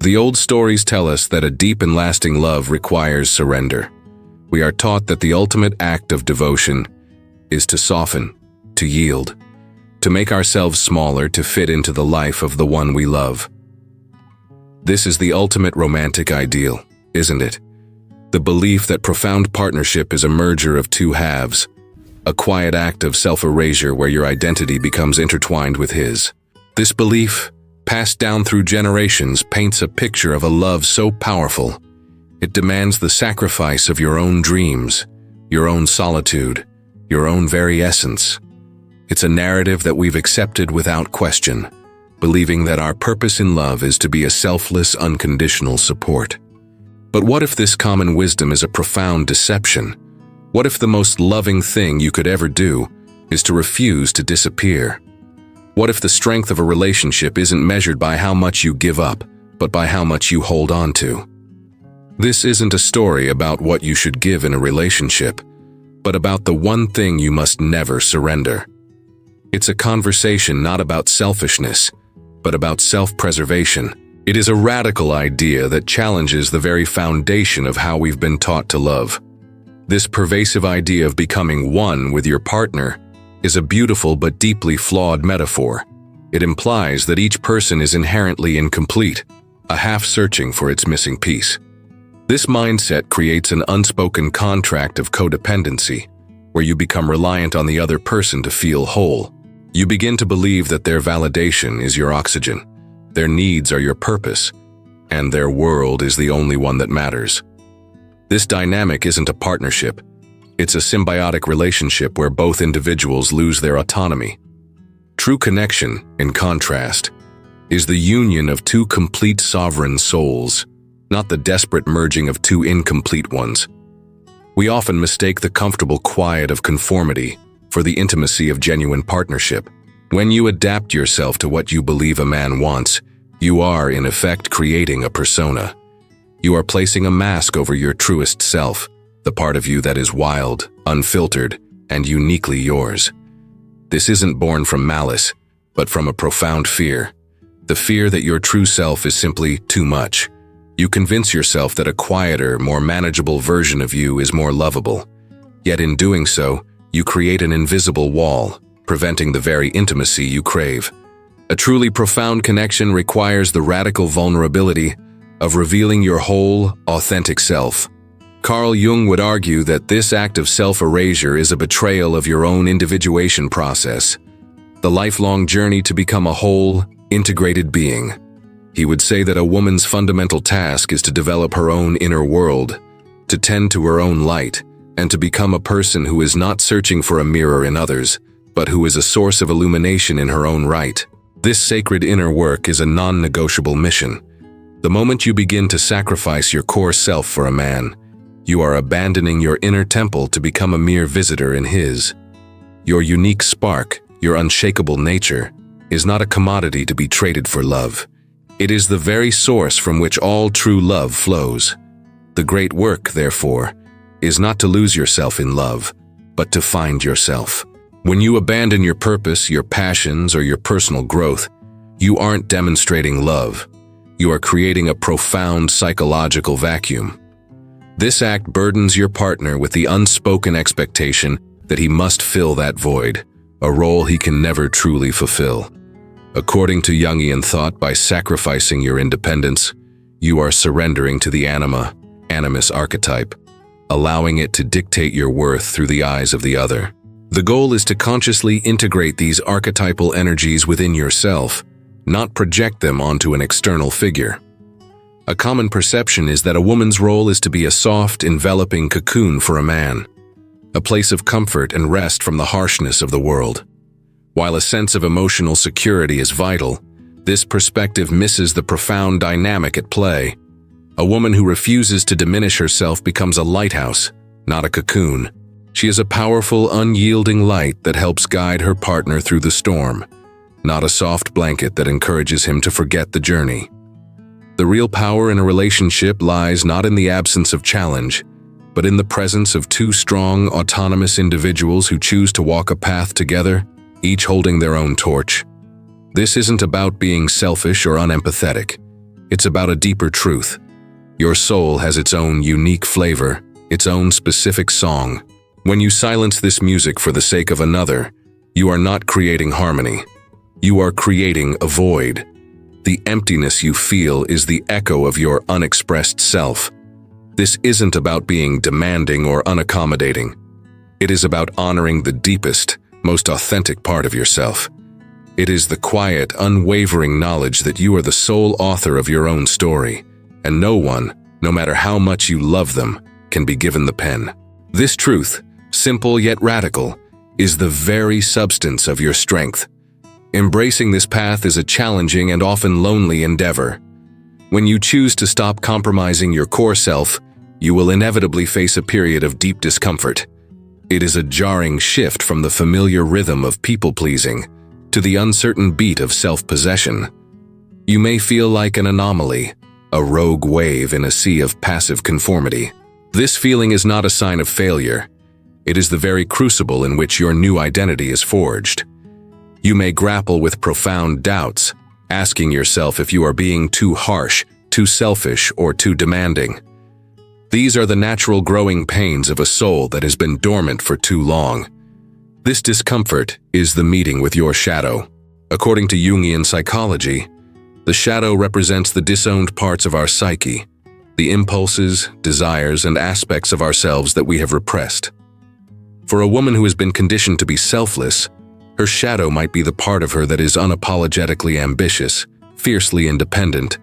The old stories tell us that a deep and lasting love requires surrender. We are taught that the ultimate act of devotion is to soften, to yield, to make ourselves smaller to fit into the life of the one we love. This is the ultimate romantic ideal, isn't it? The belief that profound partnership is a merger of two halves, a quiet act of self-erasure where your identity becomes intertwined with his. This belief, passed down through generations, paints a picture of a love so powerful, it demands the sacrifice of your own dreams, your own solitude, your own very essence. It's a narrative that we've accepted without question, believing that our purpose in love is to be a selfless, unconditional support. But what if this common wisdom is a profound deception? What if the most loving thing you could ever do is to refuse to disappear? What if the strength of a relationship isn't measured by how much you give up, but by how much you hold on to? This isn't a story about what you should give in a relationship, but about the one thing you must never surrender. It's a conversation not about selfishness, but about self-preservation. It is a radical idea that challenges the very foundation of how we've been taught to love. This pervasive idea of becoming one with your partner is a beautiful but deeply flawed metaphor. It implies that each person is inherently incomplete, a half searching for its missing piece. This mindset creates an unspoken contract of codependency, where you become reliant on the other person to feel whole. You begin to believe that their validation is your oxygen, their needs are your purpose, and their world is the only one that matters. This dynamic isn't a partnership. It's a symbiotic relationship where both individuals lose their autonomy. True connection, in contrast, is the union of two complete sovereign souls, not the desperate merging of two incomplete ones. We often mistake the comfortable quiet of conformity for the intimacy of genuine partnership. When you adapt yourself to what you believe a man wants, you are, in effect, creating a persona. You are placing a mask over your truest self, the part of you that is wild, unfiltered, and uniquely yours. This isn't born from malice, but from a profound fear. The fear that your true self is simply too much. You convince yourself that a quieter, more manageable version of you is more lovable. Yet in doing so, you create an invisible wall, preventing the very intimacy you crave. A truly profound connection requires the radical vulnerability of revealing your whole, authentic self. Carl Jung would argue that this act of self-erasure is a betrayal of your own individuation process, the lifelong journey to become a whole, integrated being. He would say that a woman's fundamental task is to develop her own inner world, to tend to her own light, and to become a person who is not searching for a mirror in others, but who is a source of illumination in her own right. This sacred inner work is a non-negotiable mission. The moment you begin to sacrifice your core self for a man, you are abandoning your inner temple to become a mere visitor in his. Your unique spark, your unshakable nature, is not a commodity to be traded for love. It is the very source from which all true love flows. The great work, therefore, is not to lose yourself in love, but to find yourself. When you abandon your purpose, your passions, or your personal growth, you aren't demonstrating love. You are creating a profound psychological vacuum. This act burdens your partner with the unspoken expectation that he must fill that void, a role he can never truly fulfill. According to Jungian thought, by sacrificing your independence, you are surrendering to the animus archetype, allowing it to dictate your worth through the eyes of the other. The goal is to consciously integrate these archetypal energies within yourself, not project them onto an external figure. A common perception is that a woman's role is to be a soft, enveloping cocoon for a man, a place of comfort and rest from the harshness of the world. While a sense of emotional security is vital, this perspective misses the profound dynamic at play. A woman who refuses to diminish herself becomes a lighthouse, not a cocoon. She is a powerful, unyielding light that helps guide her partner through the storm, not a soft blanket that encourages him to forget the journey. The real power in a relationship lies not in the absence of challenge, but in the presence of two strong, autonomous individuals who choose to walk a path together, each holding their own torch. This isn't about being selfish or unempathetic. It's about a deeper truth. Your soul has its own unique flavor, its own specific song. When you silence this music for the sake of another, you are not creating harmony. You are creating a void. The emptiness you feel is the echo of your unexpressed self. This isn't about being demanding or unaccommodating. It is about honoring the deepest, most authentic part of yourself. It is the quiet, unwavering knowledge that you are the sole author of your own story, and no one, no matter how much you love them, can be given the pen. This truth, simple yet radical, is the very substance of your strength. Embracing this path is a challenging and often lonely endeavor. When you choose to stop compromising your core self, you will inevitably face a period of deep discomfort. It is a jarring shift from the familiar rhythm of people-pleasing to the uncertain beat of self-possession. You may feel like an anomaly, a rogue wave in a sea of passive conformity. This feeling is not a sign of failure. It is the very crucible in which your new identity is forged. You may grapple with profound doubts, asking yourself if you are being too harsh, too selfish, or too demanding. These are the natural growing pains of a soul that has been dormant for too long. This discomfort is the meeting with your shadow. According to Jungian psychology, the shadow represents the disowned parts of our psyche, the impulses, desires, and aspects of ourselves that we have repressed. For a woman who has been conditioned to be selfless, her shadow might be the part of her that is unapologetically ambitious, fiercely independent,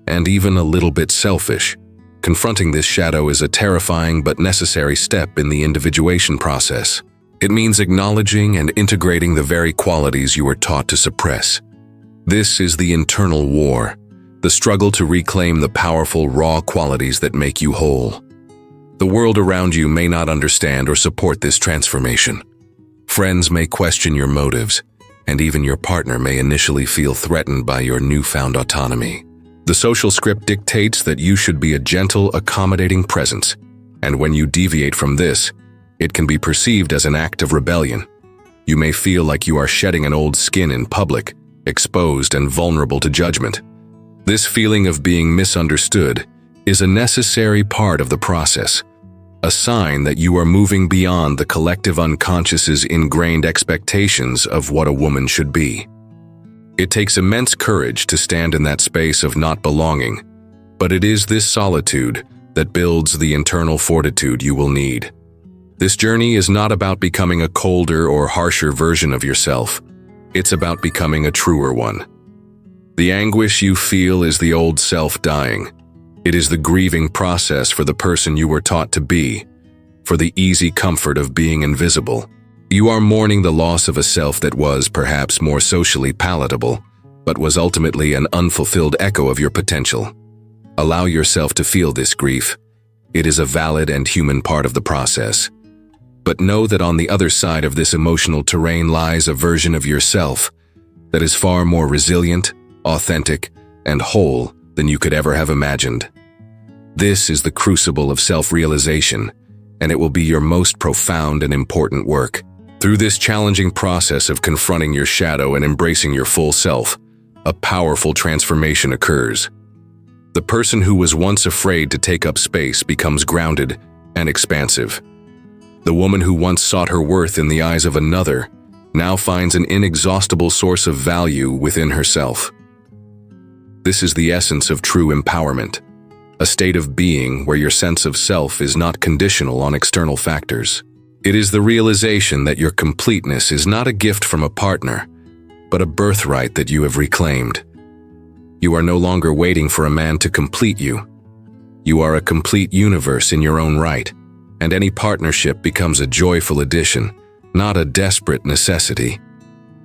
and even a little bit selfish. Confronting this shadow is a terrifying but necessary step in the individuation process. It means acknowledging and integrating the very qualities you were taught to suppress. This is the internal war, the struggle to reclaim the powerful, raw qualities that make you whole. The world around you may not understand or support this transformation. Friends may question your motives, and even your partner may initially feel threatened by your newfound autonomy. The social script dictates that you should be a gentle, accommodating presence, and when you deviate from this, it can be perceived as an act of rebellion. You may feel like you are shedding an old skin in public, exposed and vulnerable to judgment. This feeling of being misunderstood is a necessary part of the process, a sign that you are moving beyond the collective unconscious's ingrained expectations of what a woman should be. It takes immense courage to stand in that space of not belonging, but it is this solitude that builds the internal fortitude you will need. This journey is not about becoming a colder or harsher version of yourself. It's about becoming a truer one. The anguish you feel is the old self dying. It is the grieving process for the person you were taught to be, for the easy comfort of being invisible. You are mourning the loss of a self that was perhaps more socially palatable, but was ultimately an unfulfilled echo of your potential. Allow yourself to feel this grief. It is a valid and human part of the process. But know that on the other side of this emotional terrain lies a version of yourself that is far more resilient, authentic, and whole than you could ever have imagined. This is the crucible of self-realization, and it will be your most profound and important work. Through this challenging process of confronting your shadow and embracing your full self, a powerful transformation occurs. The person who was once afraid to take up space becomes grounded and expansive. The woman who once sought her worth in the eyes of another now finds an inexhaustible source of value within herself. This is the essence of true empowerment, a state of being where your sense of self is not conditional on external factors. It is the realization that your completeness is not a gift from a partner, but a birthright that you have reclaimed. You are no longer waiting for a man to complete you. You are a complete universe in your own right, and any partnership becomes a joyful addition, not a desperate necessity.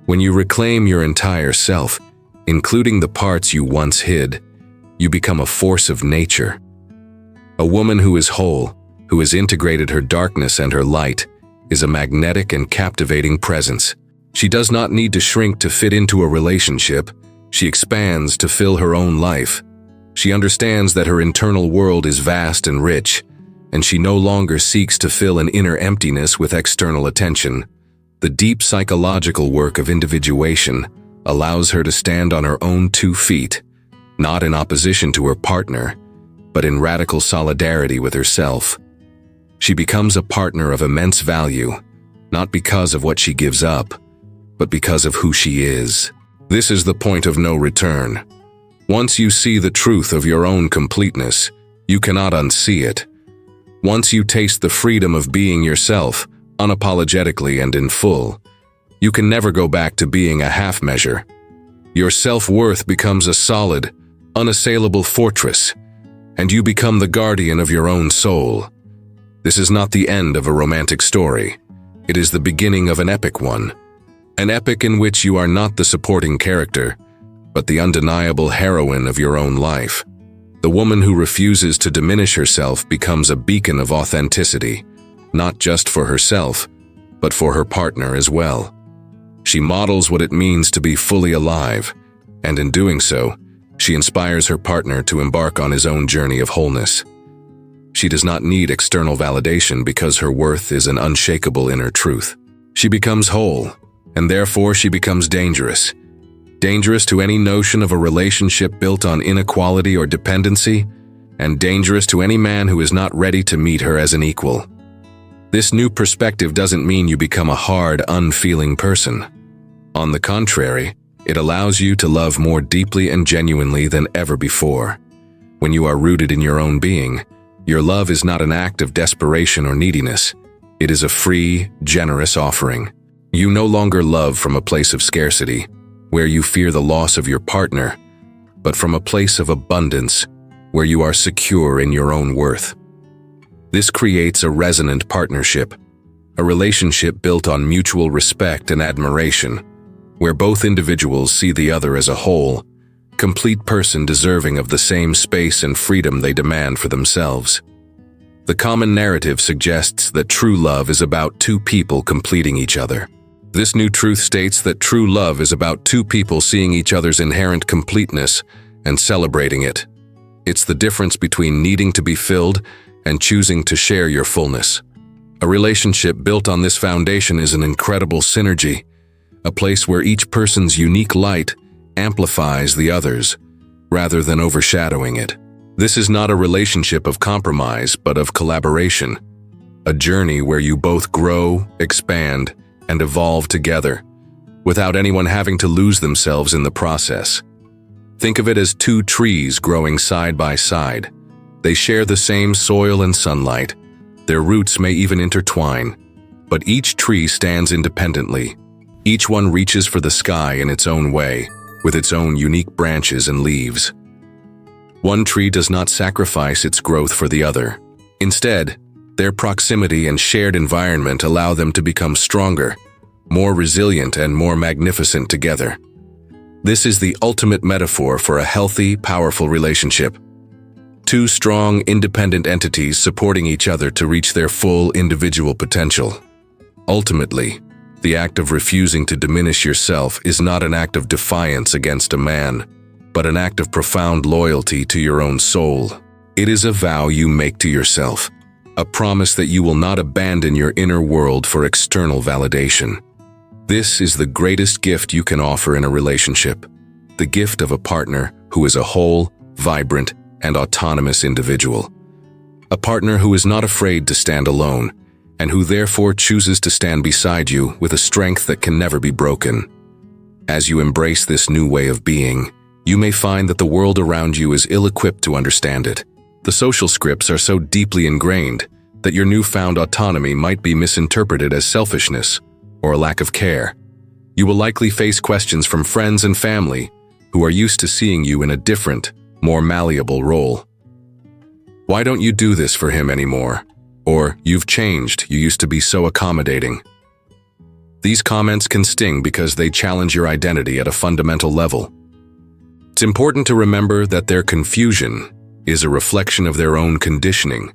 When you reclaim your entire self, including the parts you once hid, you become a force of nature. A woman who is whole, who has integrated her darkness and her light, is a magnetic and captivating presence. She does not need to shrink to fit into a relationship. She expands to fill her own life. She understands that her internal world is vast and rich, and she no longer seeks to fill an inner emptiness with external attention. The deep psychological work of individuation allows her to stand on her own 2 feet, not in opposition to her partner, but in radical solidarity with herself. She becomes a partner of immense value, not because of what she gives up, but because of who she is. This is the point of no return. Once you see the truth of your own completeness, you cannot unsee it. Once you taste the freedom of being yourself, unapologetically and in full, you can never go back to being a half measure. Your self-worth becomes a solid, unassailable fortress, and you become the guardian of your own soul. This is not the end of a romantic story. It is the beginning of an epic one. An epic in which you are not the supporting character, but the undeniable heroine of your own life. The woman who refuses to diminish herself becomes a beacon of authenticity, not just for herself, but for her partner as well. She models what it means to be fully alive, and in doing so, she inspires her partner to embark on his own journey of wholeness. She does not need external validation because her worth is an unshakable inner truth. She becomes whole, and therefore she becomes dangerous. Dangerous to any notion of a relationship built on inequality or dependency, and dangerous to any man who is not ready to meet her as an equal. This new perspective doesn't mean you become a hard, unfeeling person. On the contrary, it allows you to love more deeply and genuinely than ever before. When you are rooted in your own being, your love is not an act of desperation or neediness. It is a free, generous offering. You no longer love from a place of scarcity, where you fear the loss of your partner, but from a place of abundance, where you are secure in your own worth. This creates a resonant partnership, a relationship built on mutual respect and admiration, where both individuals see the other as a whole, complete person deserving of the same space and freedom they demand for themselves. The common narrative suggests that true love is about two people completing each other. This new truth states that true love is about two people seeing each other's inherent completeness and celebrating it. It's the difference between needing to be filled and choosing to share your fullness. A relationship built on this foundation is an incredible synergy, a place where each person's unique light amplifies the others, rather than overshadowing it. This is not a relationship of compromise, but of collaboration, a journey where you both grow, expand, and evolve together, without anyone having to lose themselves in the process. Think of it as two trees growing side by side. They share the same soil and sunlight. Their roots may even intertwine, but each tree stands independently. Each one reaches for the sky in its own way, with its own unique branches and leaves. One tree does not sacrifice its growth for the other. Instead, their proximity and shared environment allow them to become stronger, more resilient, and more magnificent together. This is the ultimate metaphor for a healthy, powerful relationship. Two strong, independent entities supporting each other to reach their full individual potential. Ultimately, the act of refusing to diminish yourself is not an act of defiance against a man, but an act of profound loyalty to your own soul. It is a vow you make to yourself, a promise that you will not abandon your inner world for external validation. This is the greatest gift you can offer in a relationship, the gift of a partner who is a whole, vibrant, and autonomous individual. A partner who is not afraid to stand alone, and who therefore chooses to stand beside you with a strength that can never be broken. As you embrace this new way of being, you may find that the world around you is ill-equipped to understand it. The social scripts are so deeply ingrained that your newfound autonomy might be misinterpreted as selfishness or a lack of care. You will likely face questions from friends and family who are used to seeing you in a different, more malleable role. Why don't you do this for him anymore? Or, you've changed, you used to be so accommodating. These comments can sting because they challenge your identity at a fundamental level. It's important to remember that their confusion is a reflection of their own conditioning,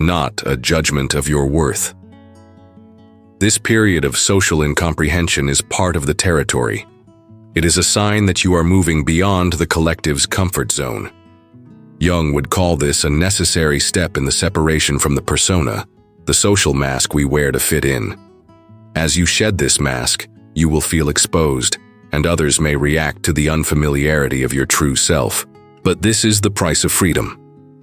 not a judgment of your worth. This period of social incomprehension is part of the territory. It is a sign that you are moving beyond the collective's comfort zone. Jung would call this a necessary step in the separation from the persona, the social mask we wear to fit in. As you shed this mask, you will feel exposed, and others may react to the unfamiliarity of your true self. But this is the price of freedom.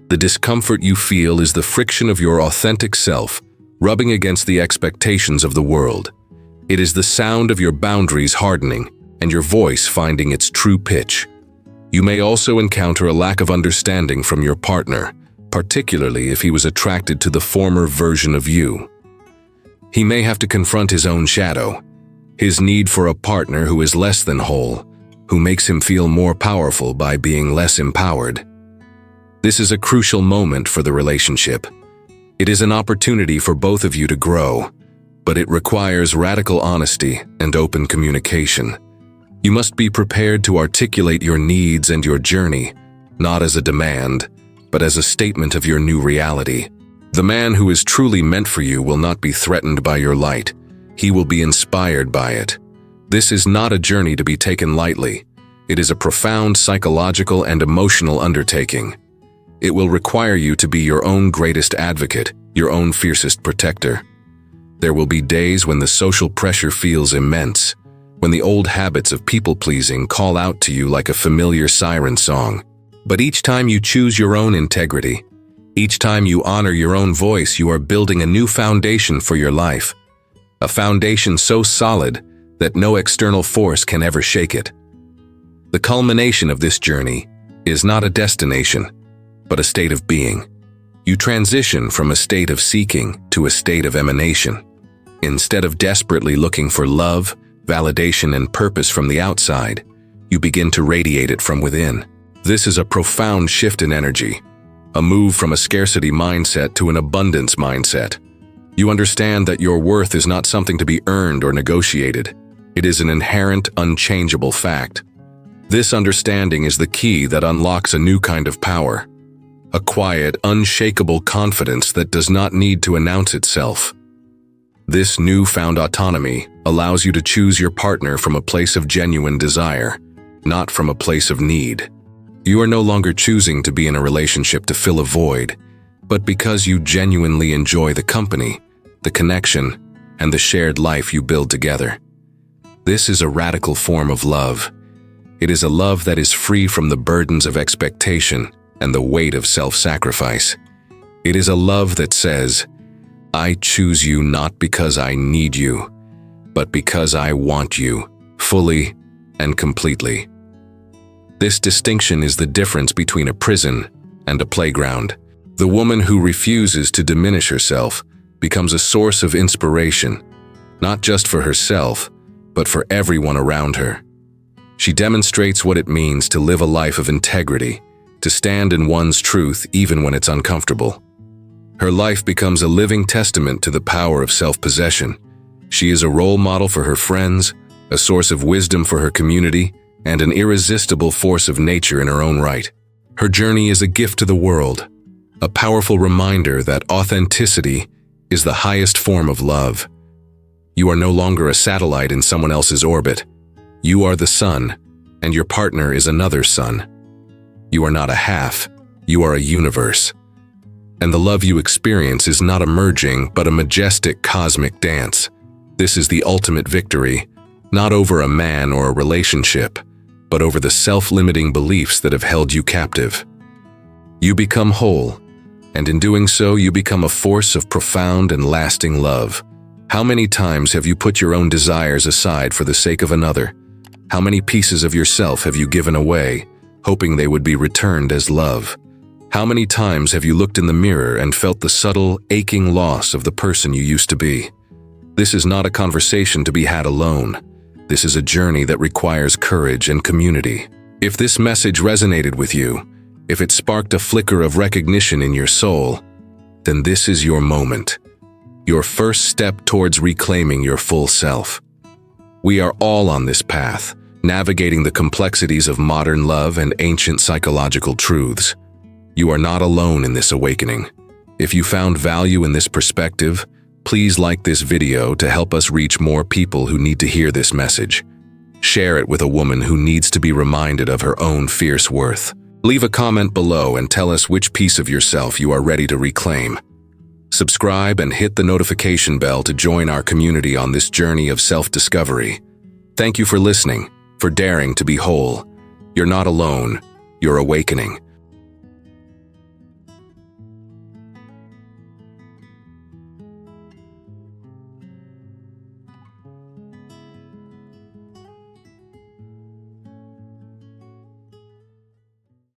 The discomfort you feel is the friction of your authentic self rubbing against the expectations of the world. It is the sound of your boundaries hardening and your voice finding its true pitch. You may also encounter a lack of understanding from your partner, particularly if he was attracted to the former version of you. He may have to confront his own shadow, his need for a partner who is less than whole, who makes him feel more powerful by being less empowered. This is a crucial moment for the relationship. It is an opportunity for both of you to grow, but it requires radical honesty and open communication. You must be prepared to articulate your needs and your journey, not as a demand, but as a statement of your new reality. The man who is truly meant for you will not be threatened by your light. He will be inspired by it. This is not a journey to be taken lightly. It is a profound psychological and emotional undertaking. It will require you to be your own greatest advocate, your own fiercest protector. There will be days when the social pressure feels immense, when the old habits of people-pleasing call out to you like a familiar siren song. But each time you choose your own integrity, each time you honor your own voice, you are building a new foundation for your life. A foundation so solid that no external force can ever shake it. The culmination of this journey is not a destination, but a state of being. You transition from a state of seeking to a state of emanation. Instead of desperately looking for love, validation, and purpose from the outside, you begin to radiate it from within. This is a profound shift in energy, a move from a scarcity mindset to an abundance mindset. You understand that your worth is not something to be earned or negotiated. It is an inherent, unchangeable fact. This understanding is the key that unlocks a new kind of power. A quiet, unshakable confidence that does not need to announce itself. This newfound autonomy allows you to choose your partner from a place of genuine desire, not from a place of need. You are no longer choosing to be in a relationship to fill a void, but because you genuinely enjoy the company, the connection, and the shared life you build together. This is a radical form of love. It is a love that is free from the burdens of expectation and the weight of self-sacrifice. It is a love that says, I choose you not because I need you, but because I want you, fully and completely. This distinction is the difference between a prison and a playground. The woman who refuses to diminish herself becomes a source of inspiration, not just for herself, but for everyone around her. She demonstrates what it means to live a life of integrity, to stand in one's truth even when it's uncomfortable. Her life becomes a living testament to the power of self-possession. She is a role model for her friends, a source of wisdom for her community, and an irresistible force of nature in her own right. Her journey is a gift to the world, a powerful reminder that authenticity is the highest form of love. You are no longer a satellite in someone else's orbit. You are the sun, and your partner is another sun. You are not a half, you are a universe. And the love you experience is not a merging, but a majestic cosmic dance. This is the ultimate victory, not over a man or a relationship, but over the self-limiting beliefs that have held you captive. You become whole, and in doing so, you become a force of profound and lasting love. How many times have you put your own desires aside for the sake of another? How many pieces of yourself have you given away, hoping they would be returned as love? How many times have you looked in the mirror and felt the subtle, aching loss of the person you used to be? This is not a conversation to be had alone. This is a journey that requires courage and community. If this message resonated with you, if it sparked a flicker of recognition in your soul, then this is your moment. Your first step towards reclaiming your full self. We are all on this path, navigating the complexities of modern love and ancient psychological truths. You are not alone in this awakening. If you found value in this perspective, please like this video to help us reach more people who need to hear this message. Share it with a woman who needs to be reminded of her own fierce worth. Leave a comment below and tell us which piece of yourself you are ready to reclaim. Subscribe and hit the notification bell to join our community on this journey of self-discovery. Thank you for listening, for daring to be whole. You're not alone. your awakening.